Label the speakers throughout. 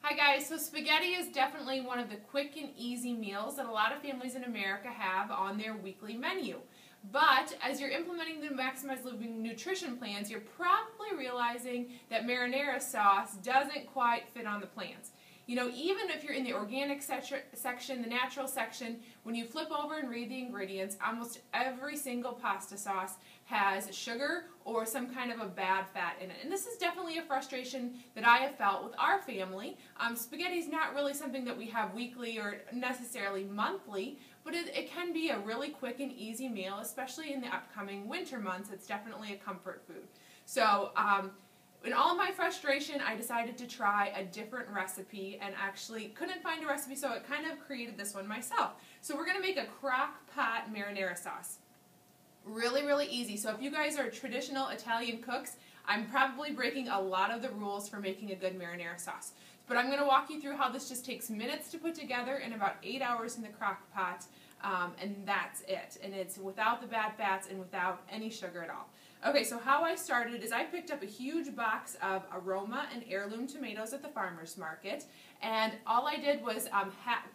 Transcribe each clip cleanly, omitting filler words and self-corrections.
Speaker 1: Hi guys, so spaghetti is definitely one of the quick and easy meals that a lot of families in America have on their weekly menu. But as you're implementing the Maximize Living nutrition plans, you're probably realizing that marinara sauce doesn't quite fit on the plans. You know, even if you're in the organic section, the natural section, when you flip over and read the ingredients, almost every single pasta sauce has sugar or some kind of a bad fat in it. And this is definitely a frustration that I have felt with our family. Spaghetti is not really something that we have weekly or necessarily monthly, but it can be a really quick and easy meal, especially in the upcoming winter months. It's definitely a comfort food. So, in all of my frustration, I decided to try a different recipe and actually couldn't find a recipe, so I kind of created this one myself. So we're going to make a crock pot marinara sauce. Really, really easy. So if you guys are traditional Italian cooks, I'm probably breaking a lot of the rules for making a good marinara sauce. But I'm going to walk you through how this just takes minutes to put together and about 8 hours in the crock pot, and that's it. And it's without the bad fats and without any sugar at all. Okay, so how I started is I picked up a huge box of aroma and heirloom tomatoes at the farmer's market, and all I did was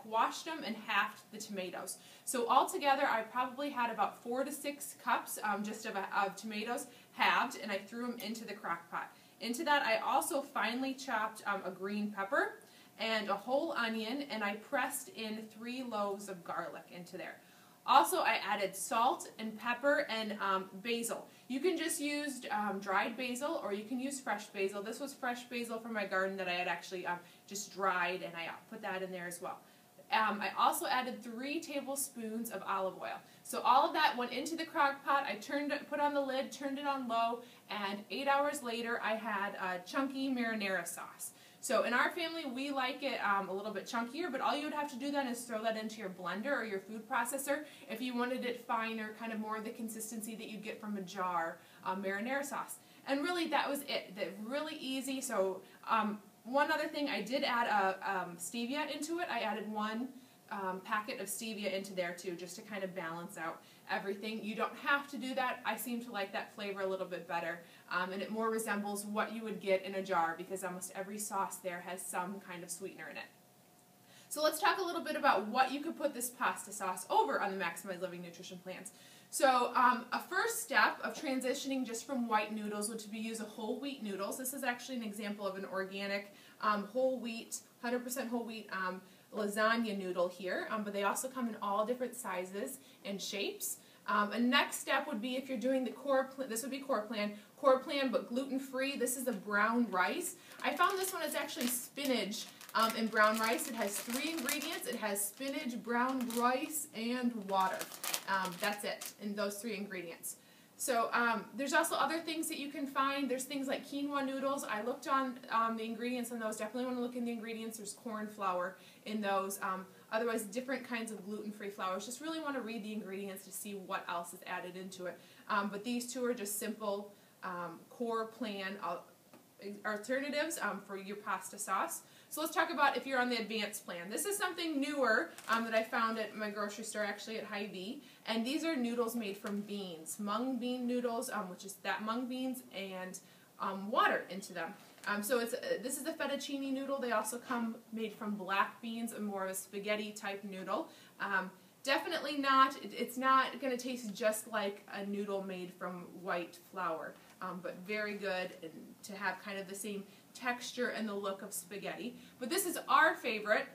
Speaker 1: washed them and halved the tomatoes. So altogether I probably had about 4 to 6 cups just of tomatoes halved, and I threw them into the crock pot. Into that I also finely chopped a green pepper and a whole onion, and I pressed in 3 loaves of garlic into there. Also, I added salt and pepper and basil. You can just use dried basil, or you can use fresh basil. This was fresh basil from my garden that I had actually just dried, and I put that in there as well. I also added 3 tablespoons of olive oil. So all of that went into the crock pot. I put on the lid, turned it on low, and 8 hours later I had chunky marinara sauce. So in our family, we like it a little bit chunkier, but all you would have to do then is throw that into your blender or your food processor if you wanted it finer, kind of more of the consistency that you'd get from a jar marinara sauce. And really, that was it. Really easy. So one other thing, I did add stevia into it. I added 1 packet of stevia into there too, just to kind of balance out everything. You don't have to do that. I seem to like that flavor a little bit better, and it more resembles what you would get in a jar, because almost every sauce there has some kind of sweetener in it. So let's talk a little bit about what you could put this pasta sauce over on the Maximize Living nutrition plans. So a first step of transitioning just from white noodles would be use a whole wheat noodles. This is actually an example of an organic whole wheat, 100% whole wheat lasagna noodle here, but they also come in all different sizes and shapes. A next step would be if you're doing the this would be core plan, but gluten-free. This is a brown rice. I found this one is actually spinach and brown rice. It has 3 ingredients. It has spinach, brown rice, and water. That's it, in those 3 ingredients. So there's also other things that you can find. There's things like quinoa noodles. I looked on the ingredients on those. Definitely want to look in the ingredients. There's corn flour in those. Otherwise, different kinds of gluten-free flours. Just really want to read the ingredients to see what else is added into it. But these 2 are just simple core plan alternatives for your pasta sauce. So let's talk about if you're on the advanced plan. This is something newer that I found at my grocery store, actually at Hy-Vee, and these are noodles made from beans, mung bean noodles, which is that mung beans, and water into them. So this is a fettuccine noodle. They also come made from black beans, and more of a spaghetti type noodle. Definitely not, it's not going to taste just like a noodle made from white flour, but very good to have kind of the same texture and the look of spaghetti. But this is our favorite.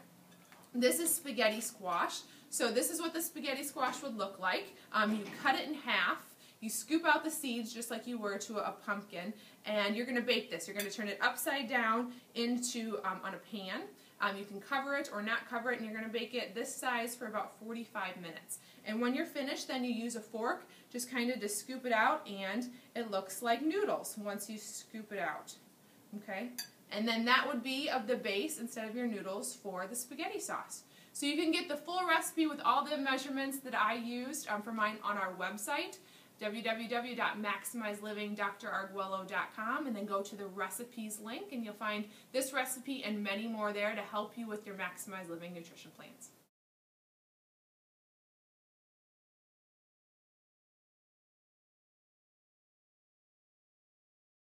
Speaker 1: This is spaghetti squash. So this is what the spaghetti squash would look like. You cut it in half. You scoop out the seeds just like you were to a pumpkin, and you're going to bake this. You're going to turn it upside down into on a pan. You can cover it or not cover it, and you're going to bake it this size for about 45 minutes. And when you're finished, then you use a fork just kind of to scoop it out, and it looks like noodles once you scoop it out. Okay? And then that would be of the base instead of your noodles for the spaghetti sauce. So you can get the full recipe with all the measurements that I used for mine on our website, www.maximizelivingdrarguello.com, and then go to the recipes link, and you'll find this recipe and many more there to help you with your Maximize Living nutrition plans.